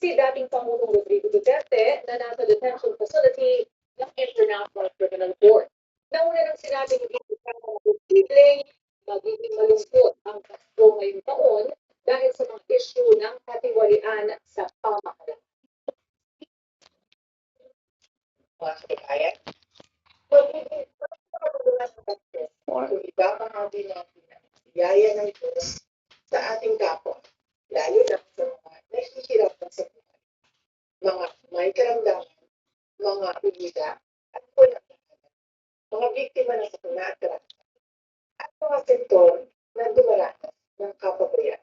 si dating Pangulong Rodrigo Duterte na nasa detention facility ng International Criminal Court. Nauna nang sinabi ni Duterte na posibleng magiging malungkot ang Pasko ngayong taon dahil sa mga issue ng katiwalian sa pamahalaan. Mga kababayan, ibabahagi natin ang biyaya ng Diyos sa ating kapwa, lalo na sa mga nahihirapan sa buhay, mga may karamdaman, mga ulila at walang mga biktima ng sakuna at karahasan, at mga sektor na dumaranas ng kapabayaan.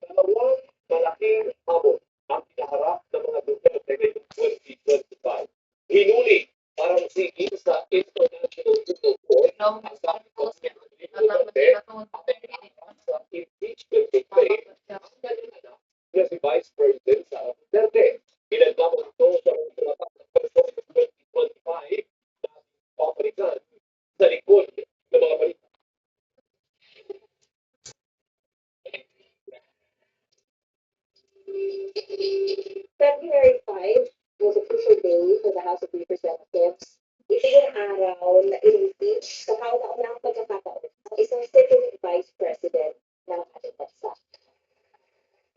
Dalawang malaking hamon ang pinaharap ng mga Duterte ngayong 2025. Hinuli parang sigil sa International Criminal Court ang sabi ko si Rodrigo Duterte at sa impeachment complaint ang kanyang anak na si Vice President Sara Duterte. Pinaglaban ito sa pagkakataon ng February 2025 na pabalikan sa likod ng mga balita. February 5 was a crucial day for the House of Representatives. Ito yung araw na i-impeach sa kauna-unang pagkakataon ang isang sitting vice president ng ating bansa.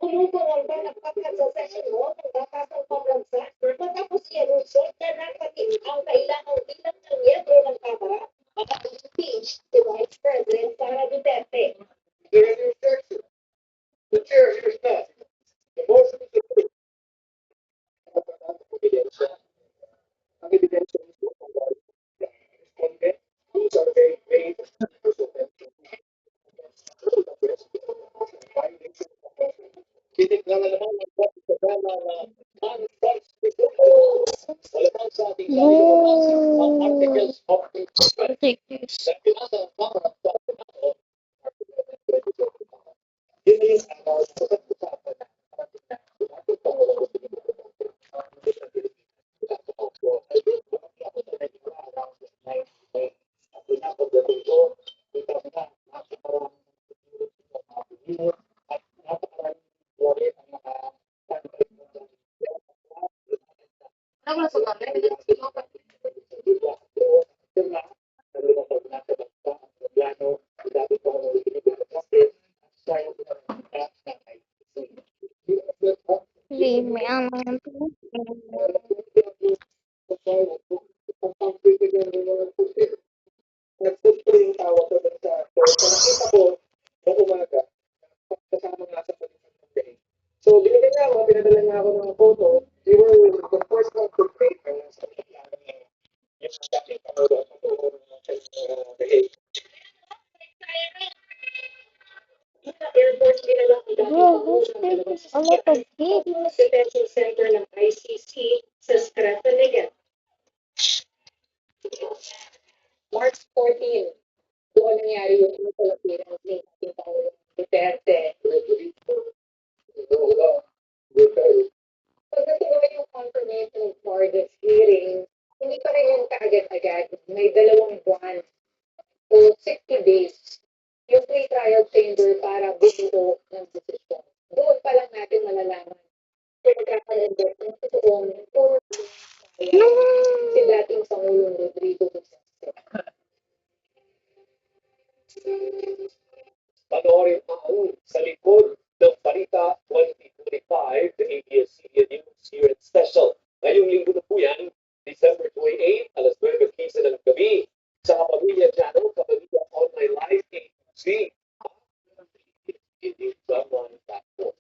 Pumupungol ba nagpagkat sa session mo ng batasang pambansa matapos i-anunsyo na nakating ang kailangang bilang ng miyembro ng Kamara para i-impeach si Vice President Sara Duterte. There is an objection. The chair hears that. The motion is approved. Ang ebidensya mismo kung wala responde, these are very vague titignan na naman ang programa na non-constitutional. Alam sa ating ang articles of impeachment na pinasa ang Kamara sa Senado, yun na yung araw sa pag-usapan ating Pangulong nag-put ko yung tawag ko dun sa nakita ko noong umaga kasama nga sa pag-ibig. So, binigyan niya ako, pinadala niya ako ng photo. We were the first one to take sa plano niya. Yung dating Pangulo The Hague. Air Force ginagawa ng A lot of heat. detention center ng ICC sa Strathanigan. March 14, doon nangyari yung Pilipinas ni ating Pangulong Duterte. Pagdating naman yung confirmation of charges hearing, hindi pa rin yung kaagad-agad. May 2 buwan o 60 days yung pre-trial chamber para bumuo ng desisyon. Doon pa lang natin malalaman kung magkakalandag ng totoong puro si dating Pangulong Rodrigo Duterte. Panoorin ang sa likod ng Balita 2025, the ABS-CBN News Year End Special. Ngayong linggo na po yan, December 28, alas 9:15 ng gabi, sa Kapamilya Channel, Kapamilya Online Live, ABS. Sa mga platform.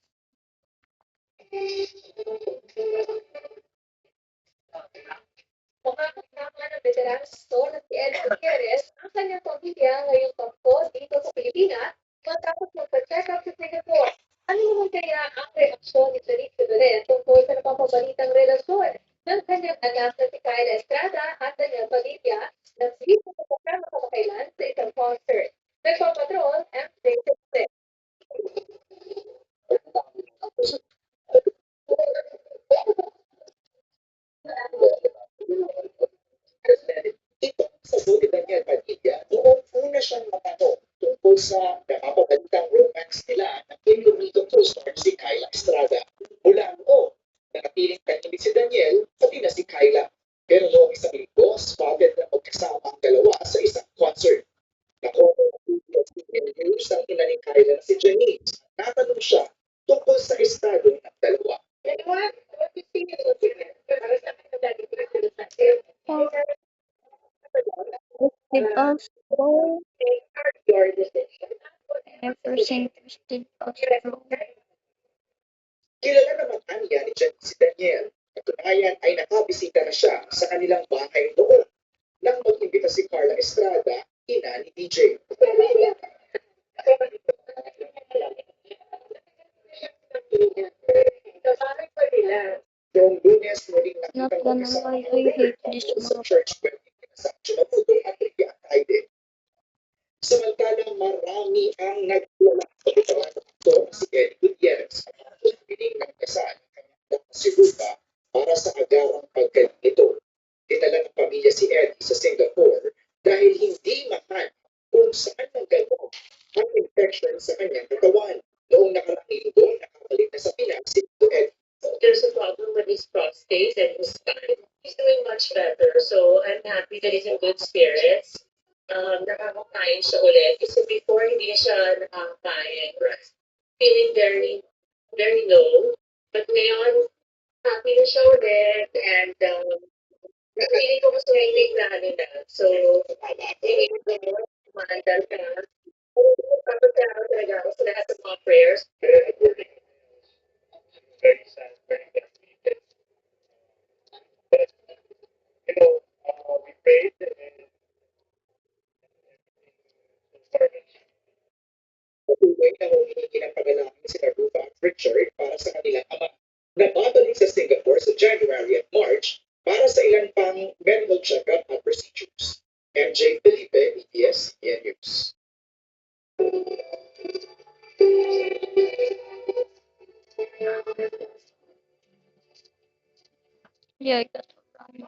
Mga kasama ng veteran store na si Ed Gutierrez ang kanyang pamilya ngayong Pasko dito sa Pilipinas matapos magpa-check up sa Singapore. Ano naman kaya ang reaksyon ni Felipe Dolores tungkol sa napapabalitang relasyon ng kanyang anak na si Kyle Estrada at kanyang pamilya na dito sa kasama kamakailan sa isang concert. Nagpapatrol, MJ Jose. Ito sa buhay Daniel Padilla, noong una siyang matanong tungkol sa napapagandang romance nila ng Illuminito Cruz. also Your decision. never interested also. Kilala naman anya ni si Daniel. Katunayan ay nakabisita na siya sa kanilang bahay noon nang mag-imbita si Carla Estrada, ina ni DJ. Noong Lunes, muling Not nakita gonna mag-isa lie, ang I hate couple this sa map. church wedding sa Chinabuto at Ricky Akaide. Samantalang marami ang nagwala sa katawan ng aktor na si Eddie Gutierrez at piling ng kasal ng kanyang si Rupa para sa agarang pagkalit nito. Dinala ng pamilya si Eddie sa Singapore dahil hindi mahanap kung saan nanggaling ang infection sa kanyang katawan. Noong nakaraang linggo, nakabalik na sa Pinas si Eddie. There's a problem with his prostate and his spine. He's doing much better, so I'm happy that he's in good spirits. Nakakakain siya ulit. Kasi before, hindi siya nakakakain. Feeling very, very low. But ngayon, happy na siya ulit. And feeling ko mas nainig na nila. So, hindi ko maandal ka. Tapos talaga ako sa lahat ng mga prayers. Very sad, very devastated. But, we prayed and patuloy na humihingi ng pagalangin sila Rufa at Richard para sa kanilang ama na babalik sa Singapore sa January at March para sa ilang pang medical check-up at procedures. MJ Felipe, EBS-CBN News. Yeah, I got it. Ang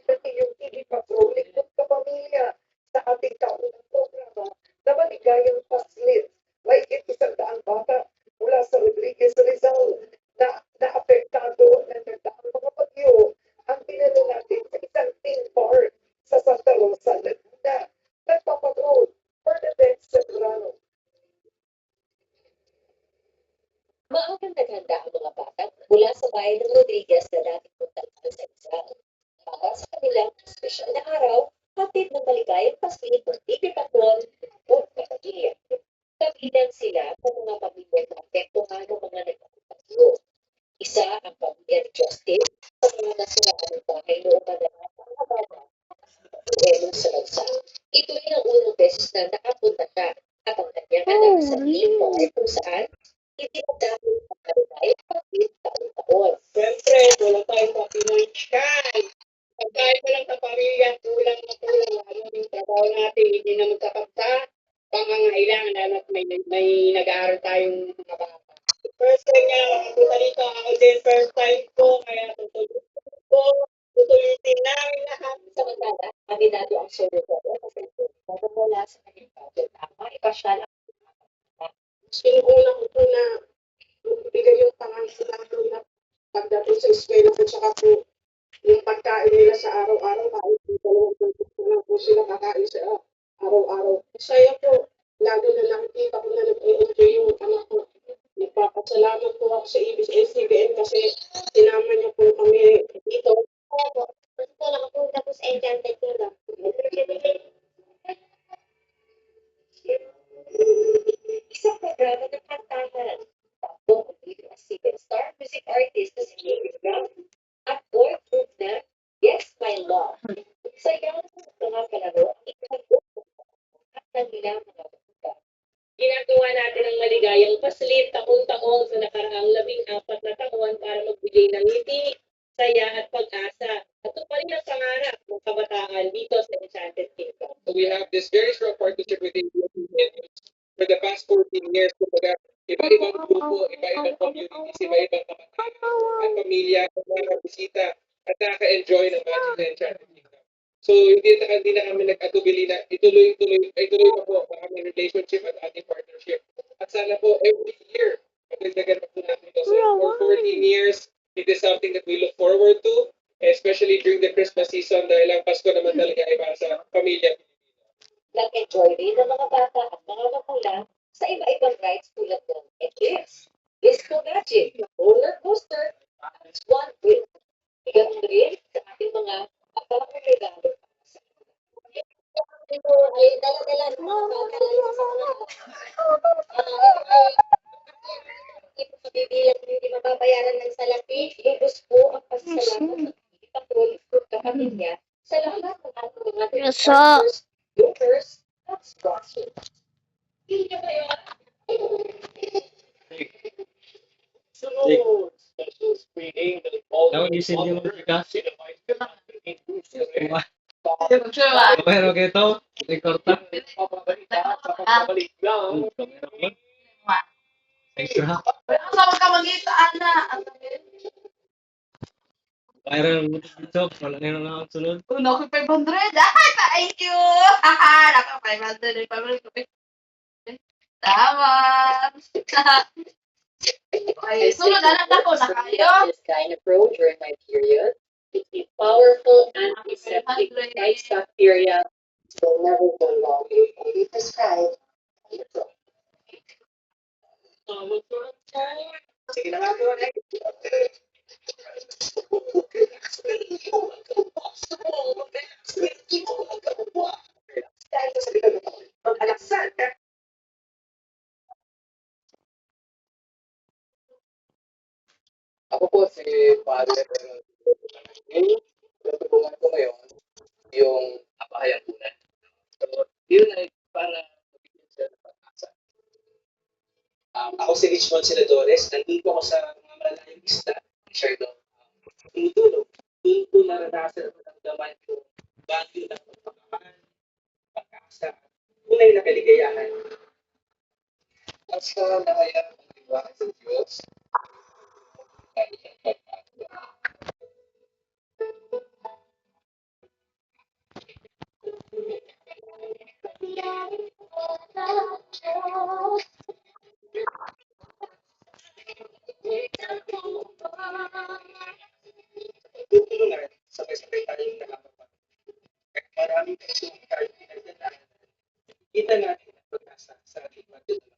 pati yung TV Patrol, lingkod ka pamilya sa ating taunang programa na maligayang paslit. May isang daang bata mula sa Rodriguez Rizal na naapektado ng nagdaang mga bagyo ang pinalo natin sa isang theme park sa Santa Rosa, Laguna. Nagpapatrol, Ferdinand Serrano. Maagang naghanda ang mga bata mula sa bayan ng Rodriguez na dating puntal sa Rizal. Para sa kanilang espesyal na araw, hatid ng maligayang pasilip ng TV Patrol o kapatid. Kabilang sila sa mga pamilyang naapektuhan ng mga nagpapagyo. Isa ang pamilya ni Justin sa mga nasiraan ng bahay noong madalas ang mga bata sa bansa. Ito ay ang unang beses na nakapunta siya at ang kanyang anak sa theme park kung saan hindi na dahil ang maligayang pasilip taon-taon. Siyempre, wala tayong papinunchkan. Pagkain mo lang sa pamilya, kulang na kulang. Ano yung trabaho natin, hindi na magkakapta. Pangangailangan, lalo at may nag-aaral tayong mga bata. First time niya makapunta dito, ako din first time ko, kaya tutulitin namin lahat. Samantala, aminado ang solo ko kasi wala sa kanyang budget. Maipasyal ang Sinuuna ko po na bigay yung pangangailangan na pagdating sa eskwela ko, tsaka po yung pagkain nila sa araw-araw, kahit dalawang puntos na lang po sila kakain sa araw-araw. Masaya po, lalo na nakikita ko na nag-enjoy yung anak ko. Nagpapasalamat po ako sa ABS-CBN kasi sinama niya po kami dito. Kaya po, gusto nakapunta po sa Enchanted Kingdom. isang programa ng kantahan. Tatlong Olivia star music artist na si David Brown at boy group na Yes, My Love. Sayaw ng mga kalaro ang ikahagod at kanilang mga banda. Ginagawa natin ang maligayang paslit taon-taon sa nakaraang 14 na taon para magbigay ng ngiti, saya at pag-asa. At tuparin ang pangarap ng kabataan dito sa Enchanted Kingdom. So we have this very strong partnership with ABS-CBN News for the past 14 years. Kumbaga, iba-ibang grupo, iba-ibang communities, iba-ibang kabataan at pamilya na nakakabisita at nakaka-enjoy ng Magic na Enchanted Kingdom. So hindi na kami nag-atubili na ituloy pa po ang aming relationship at ating partnership. At sana po every year, magdagdagan pa po natin ito. So for 14 years, it is something that we look forward to, especially during the Christmas season dahil ang Pasko naman talaga ay para sa pamilya. Nag-enjoy rin ng mga bata at mga magulang sa iba-ibang rides tulad ng Eclipse, Disco Magic, Roller Coaster, at Swan Wheel. Ganun rin sa ating mga regalo sa Ito ay dala-dala ng mga bata lalo sa mga hindi po mabibilang, hindi mababayaran ng salapi. Lubos po ang pasasalamat ng Panginoon kapatid niya sa lahat ng ating mga Yes, partners, donors, at sponsors. Hindi niyo ba yun? Sunod, special screening ng all Dapat isin yung musika. Cinematic Diba? Pero ito, record na. Papabalita sa pagbabalik ng Kamera ko. Extra. Sama ka mag-isa, Ana. Viral mo dito. Wala na yung ang sunod. Una ko 500. Ah, thank you. Haha, naka 500. 500. Salamat. Okay, sunod anak ako na kayo. This Gynapro during my period. It's a powerful antiseptic fights bacteria. Will never go wrong. Only prescribed. Gynapro. Sige na nga po, mag-alaksan. Ako po si Father tutulungan ko ngayon yung apahayang tunay. So, yun ay para mabigyan sila ng pag-asa. Ako si Richmond Senadores, nandito ako sa mga malalayong isla ng Siargao. Tumutulong, doon ko naranasan at maramdaman yung bagyo ng pagmamahal, pag-asa, tunay na kaligayahan. At sa nahayang ng liwanag ng Diyos, tayo sa pag-asa. Tutulungan, sabay-sabay tayong nakakapag. Kahit maraming kasong tayo pinagdadaan, kita natin ang pag-asa sa ating pagdadala.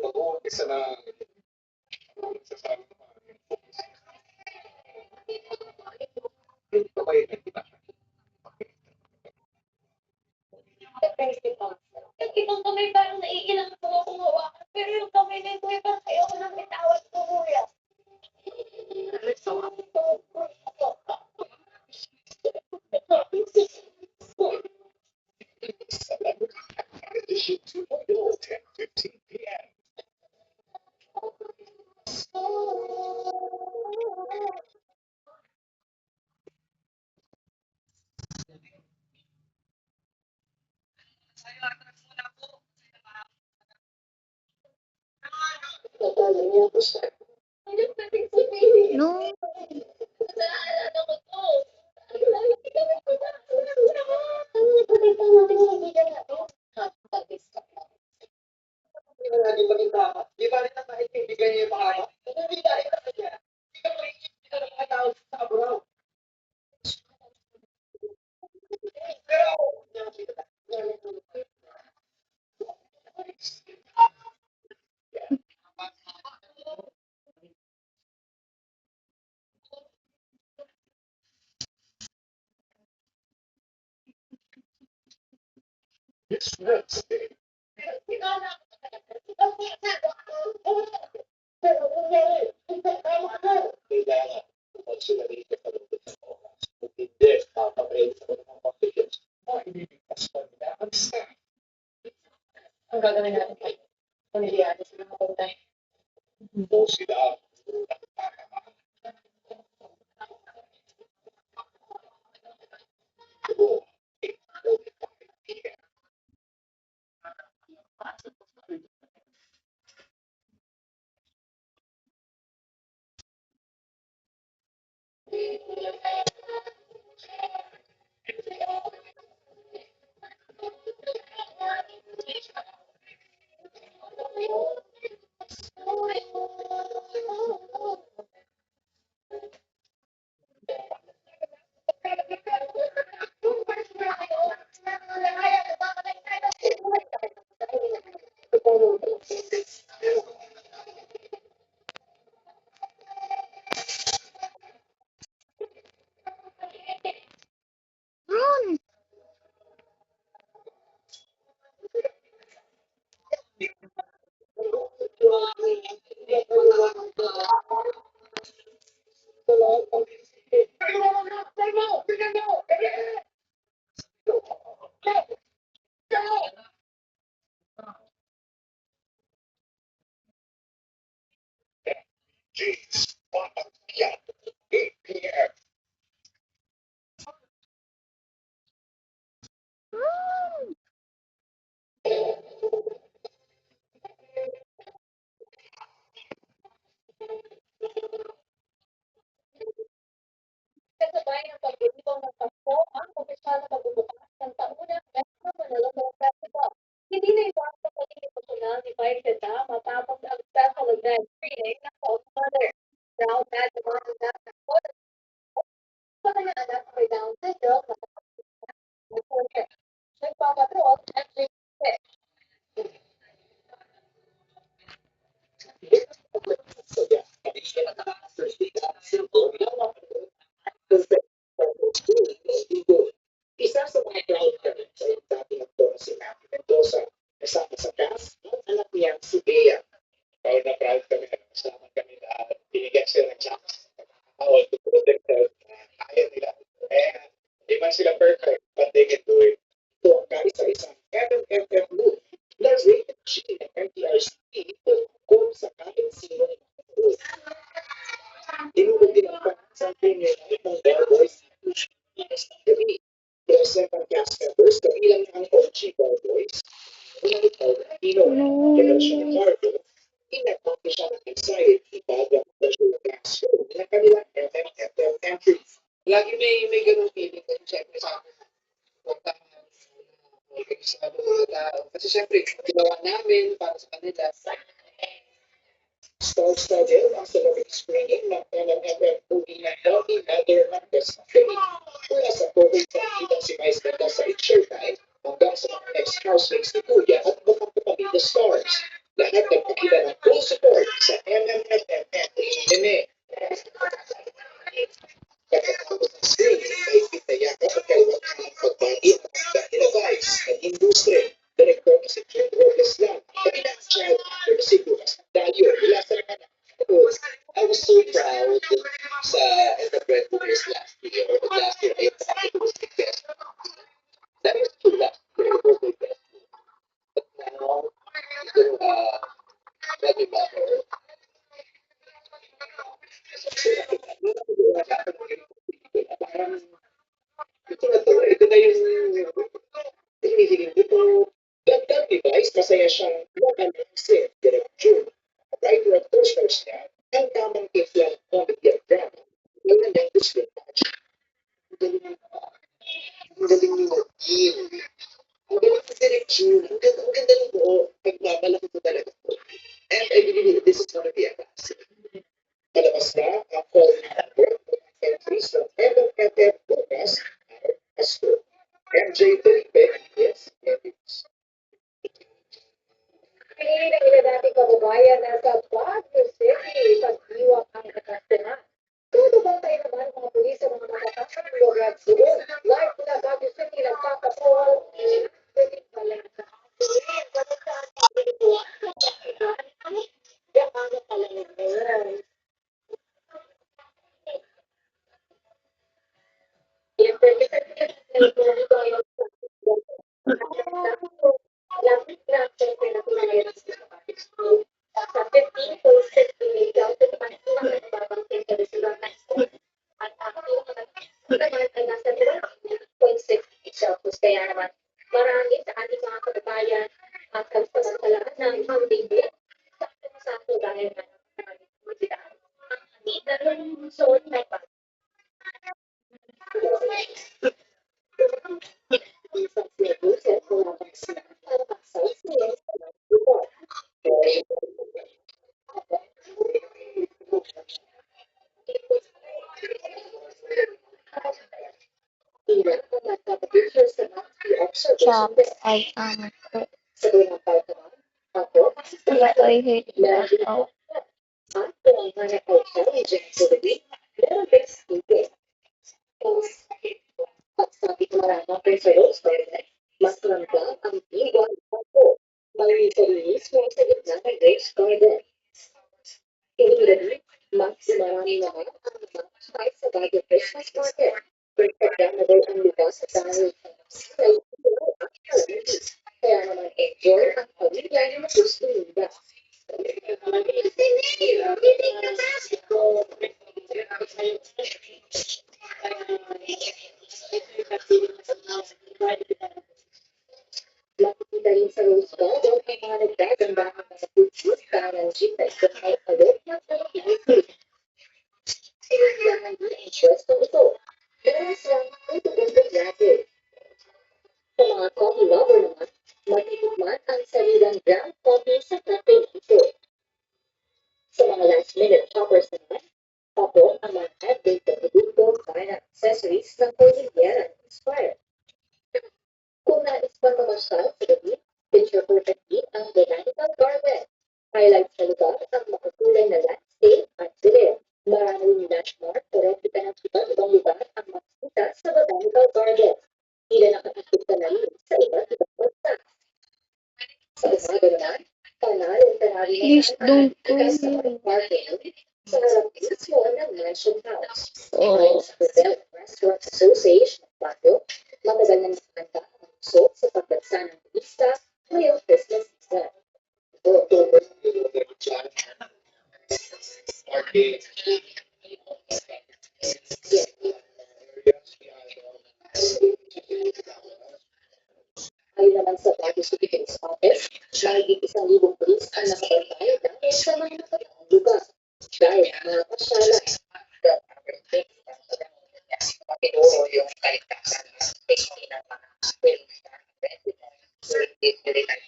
Mag-uumpisa na sasabi ko yung focus. Dito kayo nagkita. Yung ibang kamay parang naiilang po ako hawakan. Pero yung kamay na ito, parang ayaw ko nang bitawat ko, kuya. Tomorrow, 10:15 p.m. Natalo niya ako sa... Ano ba yung sabihin? No. Naalala ko to. Ano lang yung gawin ko na? Patay pa natin sa kaibigan natin. Nakakabis-kap lang. Hindi na natin maging tama. Di ba rin na kahit kaibigan niya yung pangawa? Hindi dahil sa kanya. Hindi ka makikita ka ng mga tao sa abroad. Pero ako, This Wednesday, Sinala ko sa kanya. Pero nangyari. kaya nga, kung sila rin sa kalungkot ng oras, kung hindi, papapayin sa mga pagkakit, hindi pas pa nila ang staff. gagawin natin pa. Pamilya, sa mga pantay. O sila Jeez, yeah, 8 p.m. Kasabay ng pagdiriwang ng Pasko ang opisyal na pagbubukas ng taunang Metro Manila Film Festival. Hindi na iwan sa pagiging emosyonal ni Mike Teta matapos ang special event screening ng House Mother. Proud na naman ang lahat ng photos sa kanyang anak na may Down syndrome na nagpapatrol at Isa sa mga proud parents ay ang dating aktor na si Matthew Mendoza, kasama sa cast ang anak niya si Bea. Proud na proud kami na kasama kami na binigyan sila ng chance. All to protect the kaya nila. Eh, di man sila perfect, but they can do it. Ito ang kaisa-isang MMFF move na rated G ng MTRCP tungkol sa kahit sino tinulog din ang pang-isang premiere ng Bell Boys gabi. Present ang cast members kabilang ang OG Bell Boys, unang ikaw na Pino, generasyon ng Marvel, inagpapit siya ng anxiety bago ang version ng last show na kanilang MMFF entries. Lagi may ganung feeling kasi syempre sa akin, huwag tayo organisado mga tao. Kasi syempre, ginawa namin para sa kanila. Star-studded ang celebrity screening ng MMFF movie na Healthy Mother ng Best Film. Mula sa COVID sa nakita si Vice Ganda sa It's Showtime hanggang sa mga ex-housemates ni Kuya at bukang kapamilya stars. Lahat nagpakita ng full support sa MMFF at HMA. Pagkatapos ng screening, ay pinayakap at kaliwatan ng pagbagi at dahil na Vice at industry. Director na si Jim Robles lang, kabilang child actor na si Lucas Dalio mula sa mga I was so proud sa entrepreneurs last year. Last year, I thought it was the best. That was true last year. It was the best. But now, let me matter. Parang, ito na yung hinihiling ko. Dagdag ni Vice, masaya siyang makanaksin direct June. Writer at co-stars niya, ang tamang timpla ng comedy at drama. Magandang display match. Ang galing ni Joaquin. Ang galing ni direct June. Ang ganda ng buo. Pagmamalaki ko talaga. And I believe this is gonna be a classic. Palabas na ang call number entries ng MMFF bukas at Pasko. MJ Felipe, yes, yes. pinili ng ilan nating kababayan na sa Baguio City, pagdiwang ang katastinan. Tutubantay naman ang mga pulis sa mga matatapang lugar doon. Live mula Baguio City, nagpapasol. Pwede pala na. Yakanga pala nito. Yung perfect. Lapit na ang na lumusot na pa. Isang negosyo mula sa para maksal sila sa mga lugar. Ilan ang nagpapapicture sa monthly observation Chop. day. Sa unang partaman, ako, But I hate lagi oh. at kung ang mga challenging activity, meron din speaking. At sabi ko maraming principles mas ramdam ang iwan ako. Malinis mo sa gitna ng Grace Garden. Immediately, mas marami naman ang mga kahit sa Baguio Christmas Market. Perfecta na daw ang lugas sa dahil sa ito ang challenges. Kaya naman enjoy ang pamilya ng gusto nila. Makikita rin sa Rose Garden ang mga nagdadandang mga pictures para ng jeep na ito ay alok ng mga pinipili. Sinundan ng interest ito. Meron silang tutugong dati. Sa mga coffee lover naman, matitikman ang sarilang ground coffee sa cafe ito. Sa mga last-minute shoppers naman, tapos ang mga update na produkto para accessories ng Cordillera Inspired. Kung nais pa mamasyal sa gabi, picture perfectly ang botanical garden. Highlights sa lugar ang makukulay na landscape at dilim. Maraming landmark o replika ng iba't ibang lugar ang makikita sa botanical garden. Tila nakakita na rin sa iba't ibang bansa. Sa umaga naman, panalong Please don't go kasama parking sa harap mismo ng Mansion House. Oh. Sa Hotel and Restaurant Association of Baguio, matagal na nakahanda ang usok sa pagbansa ng turista ngayong Christmas season. October. Ayon naman sa Baguio City Police Office, mahigit 1,000 pulis ang nakabantay dahil sa mga nakataang lugar. Dahil mga pasyalan. Tinuro yung kaligtasan at safety ng mga residents.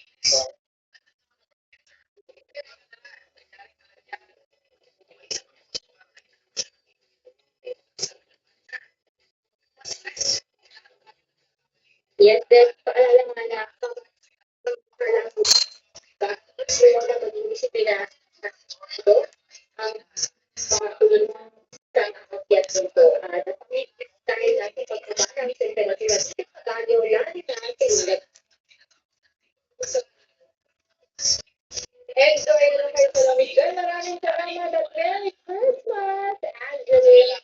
Yes, then, paalala mga anak, yung magiging disiplina ang mga tulungan sa akyat nito. Dahil natin pagkabahan sa international, tayo lagi na natin enjoy lang kayo sa lamig. Maraming salamat at Merry Christmas, Angela.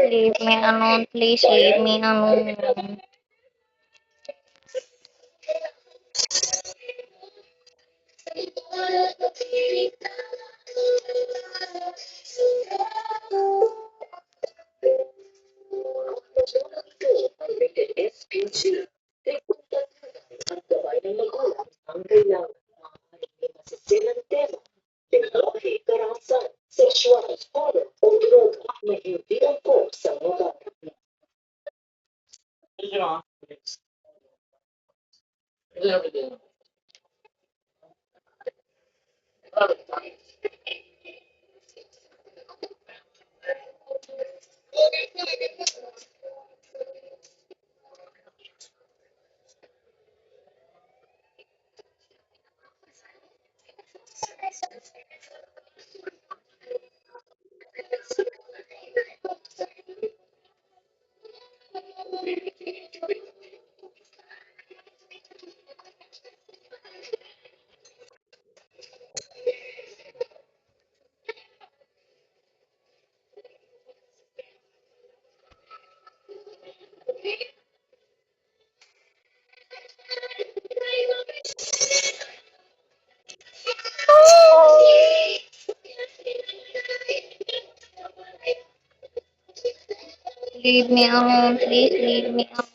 Leave me alone, please leave me alone. Ang rated SPG. Triputang ang gabay ng magulang ang kailangan. Maaaring may masisilang tema, lingwahe, karahasan, sexual, horror, o droga na hindi angkop sa mga bata. Leave me alone, please leave me alone.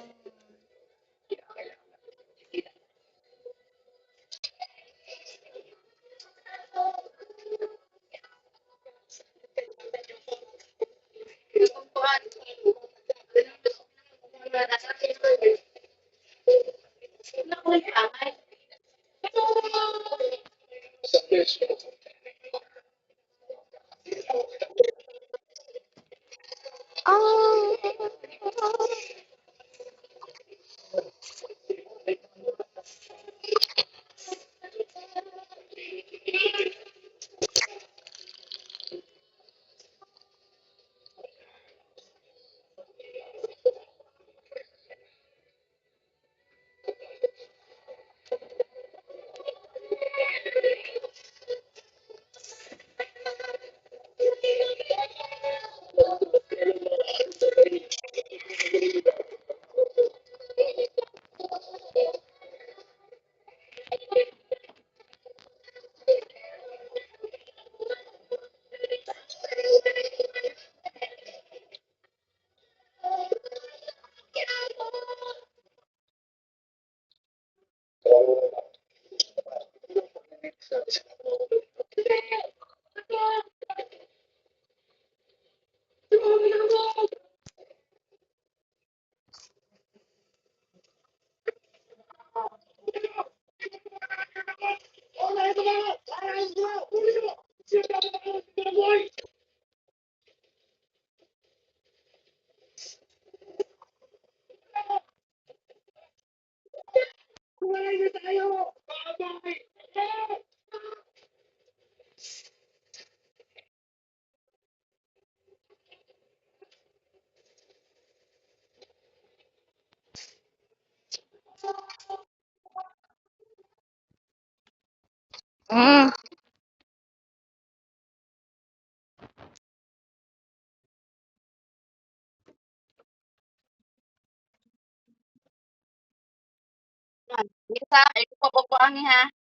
Mm. Bisa, ay ko pa ni ha.